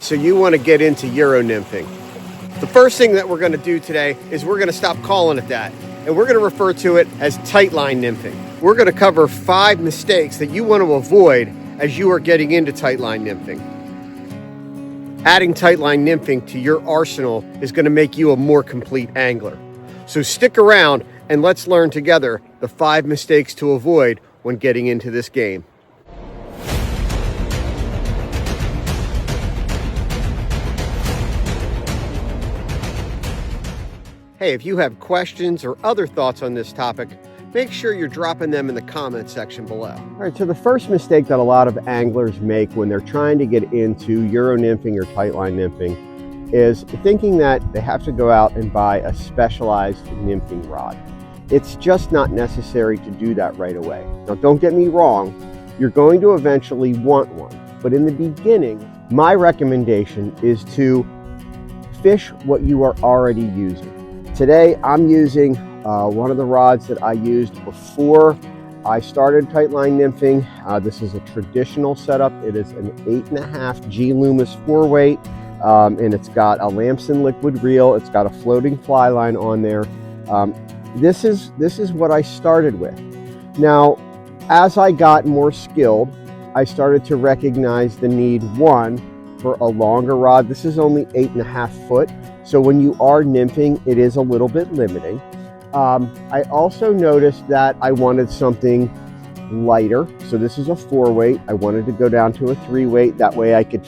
so you want to get into Euro nymphing. The first thing that we're going to do today is we're going to stop calling it that, and we're going to refer to it as tightline nymphing. We're going to cover 5 mistakes that you want to avoid as you are getting into tightline nymphing. Adding tightline nymphing to your arsenal is going to make you a more complete angler. So stick around and let's learn together the 5 mistakes to avoid when getting into this game. Hey, if you have questions or other thoughts on this topic, make sure you're dropping them in the comment section below. All right, so the first mistake that a lot of anglers make when they're trying to get into Euro nymphing or tightline nymphing is thinking that they have to go out and buy a specialized nymphing rod. It's just not necessary to do that right away. Now, don't get me wrong, you're going to eventually want one, but in the beginning, my recommendation is to fish what you are already using. Today, I'm using one of the rods that I used before I started tightline nymphing. This is a traditional setup. It is an 8.5 G Loomis 4-weight, and it's got a Lamson liquid reel. It's got a floating fly line on there. This is what I started with. Now, as I got more skilled, I started to recognize the need, one, for a longer rod. This is only 8.5 foot. So when you are nymphing, it is a little bit limiting. I also noticed that I wanted something lighter. So this is a 4-weight. I wanted to go down to a 3-weight. That way I could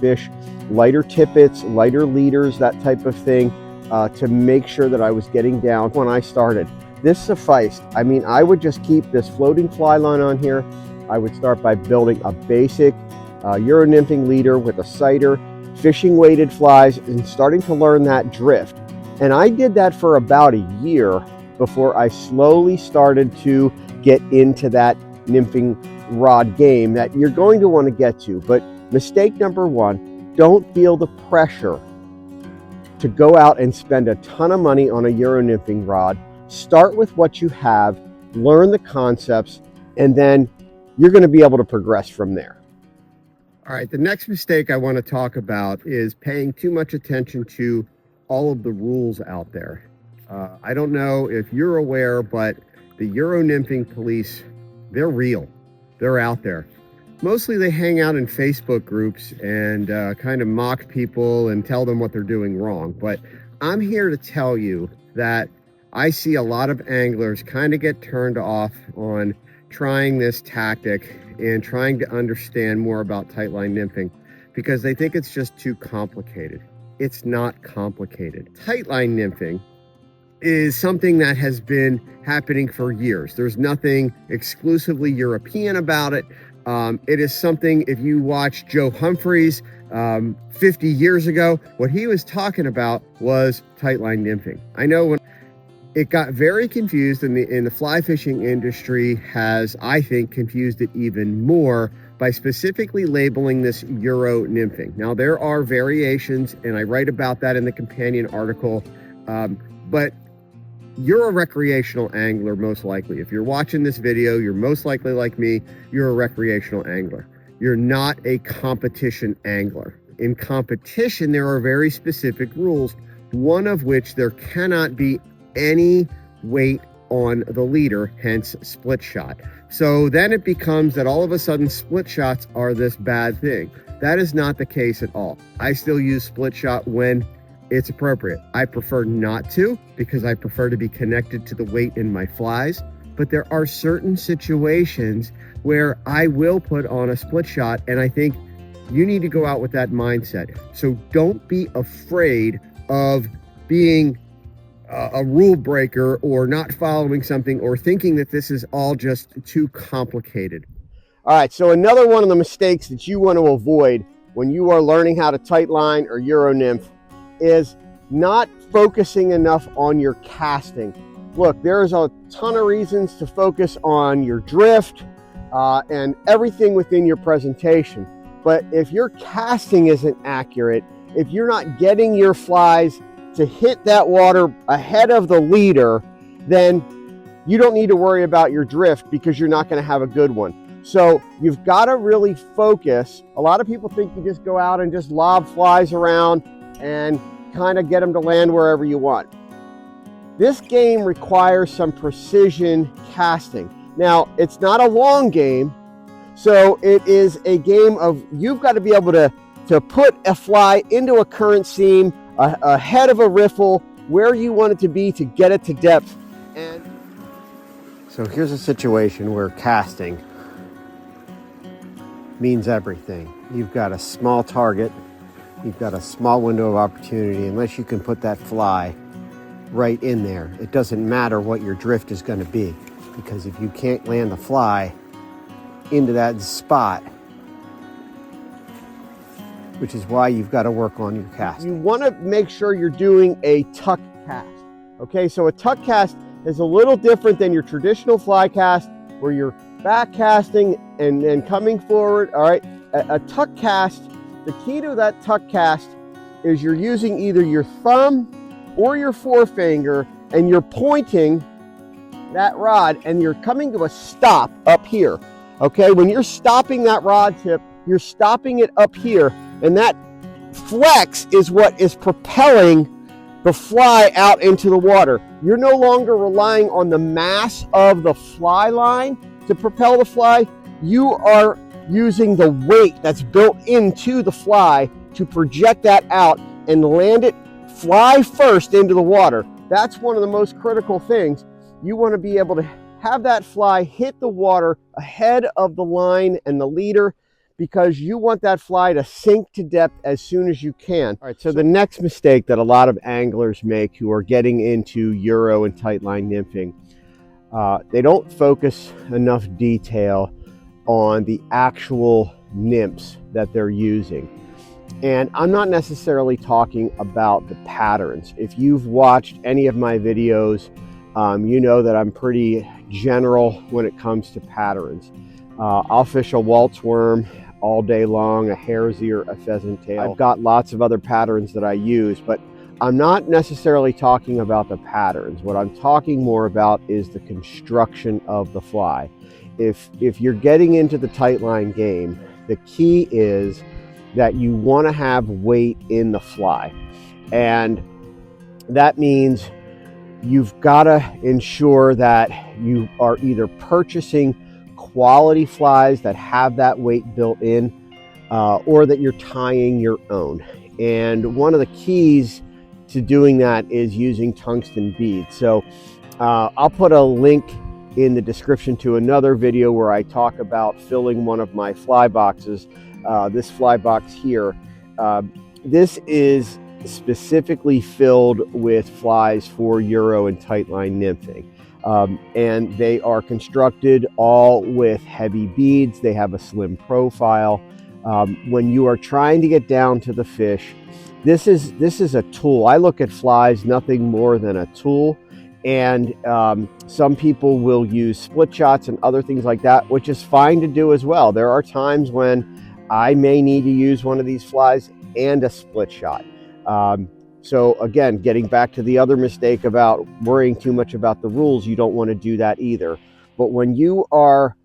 fish lighter tippets, lighter leaders, that type of thing, to make sure that I was getting down when I started. This sufficed. I mean, I would just keep this floating fly line on here. I would start by building a basic Euro nymphing leader with a sighter, fishing weighted flies, and starting to learn that drift. And I did that for about a year before I slowly started to get into that nymphing rod game that you're going to want to get to. But mistake number 1, don't feel the pressure to go out and spend a ton of money on a Euro nymphing rod. Start with what you have, learn the concepts, and then you're going to be able to progress from there. All right, the next mistake I want to talk about is paying too much attention to all of the rules out there. I don't know if you're aware, but the Euro nymphing police, they're real. They're out there. Mostly they hang out in Facebook groups and kind of mock people and tell them what they're doing wrong. But I'm here to tell you that I see a lot of anglers kind of get turned off on trying this tactic and trying to understand more about tightline nymphing because they think it's just too complicated. It's not complicated. Tightline nymphing is something that has been happening for years. There's nothing exclusively European about it. It is something, if you watch Joe Humphreys 50 years ago, what he was talking about was tightline nymphing. I know when it got very confused, and the fly fishing industry has, I think, confused it even more by specifically labeling this Euro nymphing. Now, there are variations, and I write about that in the companion article, but you're a recreational angler, most likely. If you're watching this video, you're most likely like me, you're a recreational angler. You're not a competition angler. In competition, there are very specific rules, one of which there cannot be any weight on the leader, hence split shot. So then it becomes that all of a sudden split shots are this bad thing. That is not the case at all. I still use split shot when it's appropriate. I prefer not to because I prefer to be connected to the weight in my flies, but there are certain situations where I will put on a split shot, and I think you need to go out with that mindset. So don't be afraid of being a rule breaker or not following something or thinking that this is all just too complicated. All right, so another one of the mistakes that you want to avoid when you are learning how to tightline or Euro nymph is not focusing enough on your casting. Look, there's a ton of reasons to focus on your drift and everything within your presentation. But if your casting isn't accurate, if you're not getting your flies to hit that water ahead of the leader, then you don't need to worry about your drift because you're not going to have a good one. So you've got to really focus. A lot of people think you just go out and just lob flies around and kind of get them to land wherever you want. This game requires some precision casting. Now, it's not a long game, so it is a game of you've got to be able to put a fly into a current seam, ahead of a riffle, where you want it to be to get it to depth. And so here's a situation where casting means everything. You've got a small target, you've got a small window of opportunity. Unless you can put that fly right in there, it doesn't matter what your drift is going to be, because if you can't land the fly into that spot, which is why you've got to work on your cast. You want to make sure you're doing a tuck cast. Okay, so a tuck cast is a little different than your traditional fly cast where you're back casting and coming forward. All right, a tuck cast, the key to that tuck cast is you're using either your thumb or your forefinger and you're pointing that rod and you're coming to a stop up here. Okay, when you're stopping that rod tip, you're stopping it up here, and that flex is what is propelling the fly out into the water. You're no longer relying on the mass of the fly line to propel the fly. You are using the weight that's built into the fly to project that out and land it fly first into the water. That's one of the most critical things. You want to be able to have that fly hit the water ahead of the line and the leader, because you want that fly to sink to depth as soon as you can. All right, so the next mistake that a lot of anglers make who are getting into Euro and Tightline nymphing, they don't focus enough detail on the actual nymphs that they're using. And I'm not necessarily talking about the patterns. If you've watched any of my videos, you know that I'm pretty general when it comes to patterns. I'll fish a waltz worm all day long, a hare's ear, a pheasant tail. I've got lots of other patterns that I use, but I'm not necessarily talking about the patterns. What I'm talking more about is the construction of the fly. If you're getting into the tightline game, the key is that you want to have weight in the fly. And that means you've got to ensure that you are either purchasing quality flies that have that weight built in, or that you're tying your own. And one of the keys to doing that is using tungsten beads. So I'll put a link in the description to another video where I talk about filling one of my fly boxes. This fly box here, this is specifically filled with flies for Euro and Tightline nymphing. And they are constructed all with heavy beads. They have a slim profile. When you are trying to get down to the fish, this is a tool. I look at flies nothing more than a tool. And some people will use split shots and other things like that, which is fine to do as well. There are times when I may need to use one of these flies and a split shot. So again, getting back to the other mistake about worrying too much about the rules, you don't want to do that either. But when you are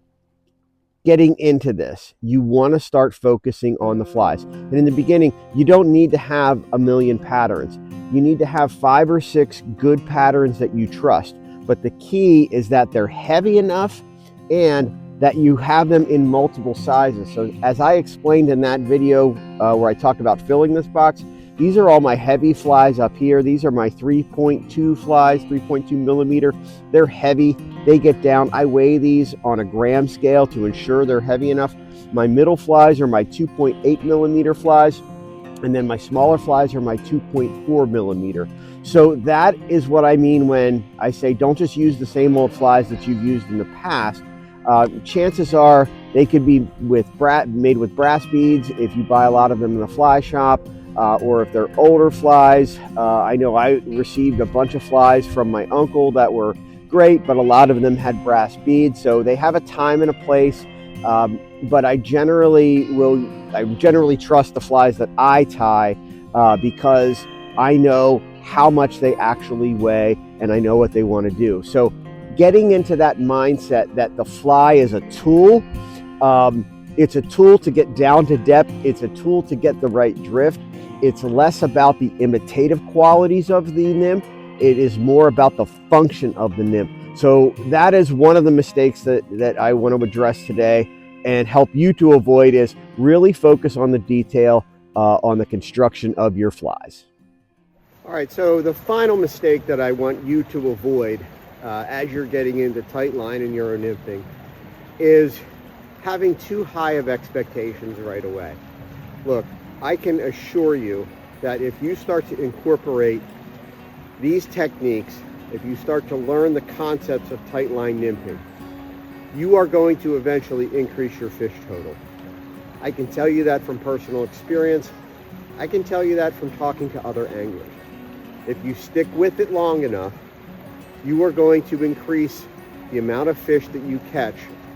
getting into this, you want to start focusing on the flies. And in the beginning, you don't need to have a million patterns. You need to have 5 or 6 good patterns that you trust. But the key is that they're heavy enough and that you have them in multiple sizes. So as I explained in that video where I talked about filling this box, these are all my heavy flies up here. These are my 3.2 flies, 3.2 millimeter. They're heavy, they get down. I weigh these on a gram scale to ensure they're heavy enough. My middle flies are my 2.8 millimeter flies, and then my smaller flies are my 2.4 millimeter. So that is what I mean when I say don't just use the same old flies that you've used in the past. Chances are they could be made with brass beads if you buy a lot of them in the fly shop. Or if they're older flies. I know I received a bunch of flies from my uncle that were great, but a lot of them had brass beads, so they have a time and a place. But I generally trust the flies that I tie because I know how much they actually weigh and I know what they want to do. So getting into that mindset that the fly is a tool It's a tool to get down to depth. It's a tool to get the right drift. It's less about the imitative qualities of the nymph. It is more about the function of the nymph. So that is one of the mistakes that I want to address today and help you to avoid, is really focus on the detail on the construction of your flies. All right, so the final mistake that I want you to avoid as you're getting into Tightline and Euro Nymphing is having too high of expectations right away. Look, I can assure you that if you start to incorporate these techniques, if you start to learn the concepts of Tightline nymphing, you are going to eventually increase your fish total. I can tell you that from personal experience. I can tell you that from talking to other anglers. If you stick with it long enough, you are going to increase the amount of fish that you catch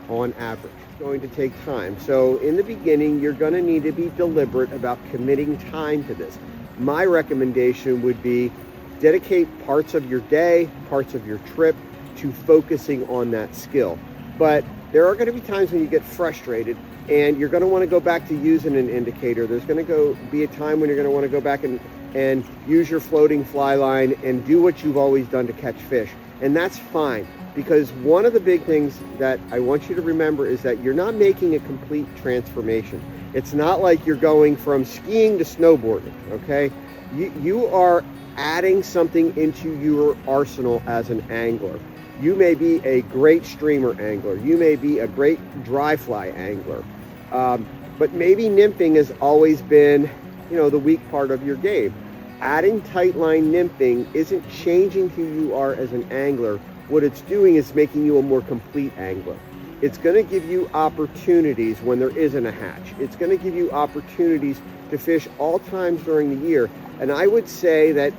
on average. It's going to take time. So in the beginning, you're going to need to be deliberate about committing time to this. My recommendation would be dedicate parts of your day, parts of your trip to focusing on that skill. But there are going to be times when you get frustrated and you're going to want to go back to using an indicator. There's going to be a time when you're going to want to go back and use your floating fly line and do what you've always done to catch fish. And that's fine, because one of the big things that I want you to remember is that you're not making a complete transformation. It's not like you're going from skiing to snowboarding, okay? You are adding something into your arsenal as an angler. You may be a great streamer angler. You may be a great dry fly angler. But maybe nymphing has always been, the weak part of your game. Adding Tightline nymphing isn't changing who you are as an angler. What it's doing is making you a more complete angler. It's going to give you opportunities when there isn't a hatch. It's going to give you opportunities to fish all times during the year. And I would say that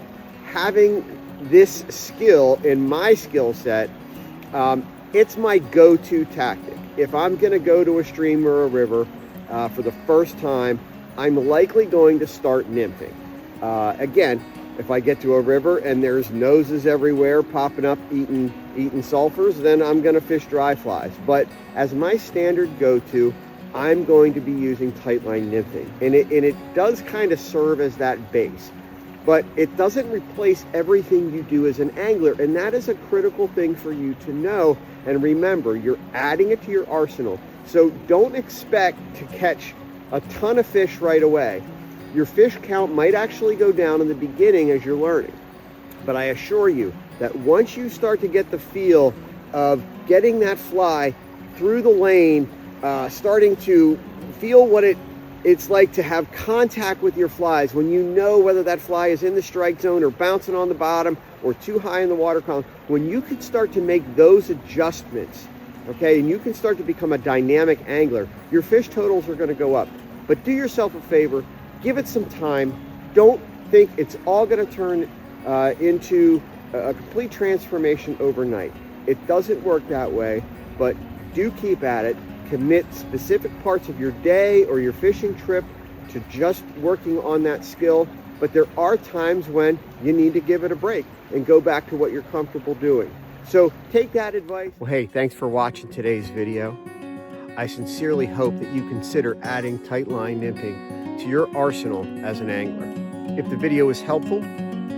having this skill in my skill set, it's my go-to tactic. If I'm going to go to a stream or a river for the first time, I'm likely going to start nymphing. Again, if I get to a river and there's noses everywhere popping up eating sulfurs, then I'm going to fish dry flies. But as my standard go-to, I'm going to be using Tightline nymphing. And it does kind of serve as that base. But it doesn't replace everything you do as an angler, and that is a critical thing for you to know. And remember, you're adding it to your arsenal. So don't expect to catch a ton of fish right away. Your fish count might actually go down in the beginning as you're learning. But I assure you that once you start to get the feel of getting that fly through the lane, starting to feel what it's like to have contact with your flies, when you know whether that fly is in the strike zone or bouncing on the bottom or too high in the water column, when you can start to make those adjustments, okay, and you can start to become a dynamic angler, your fish totals are going to go up. But do yourself a favor, give it some time. Don't think it's all going to turn into a complete transformation overnight. It doesn't work that way, but do keep at it. Commit specific parts of your day or your fishing trip to just working on that skill. But there are times when you need to give it a break and go back to what you're comfortable doing. So take that advice. Well, hey, thanks for watching today's video. I sincerely hope that you consider adding Tightline nymphing to your arsenal as an angler. If the video was helpful,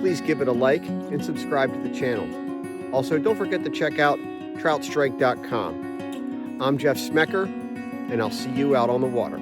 please give it a like and subscribe to the channel. Also, don't forget to check out troutstrike.com. I'm Jeff Smecker, and I'll see you out on the water.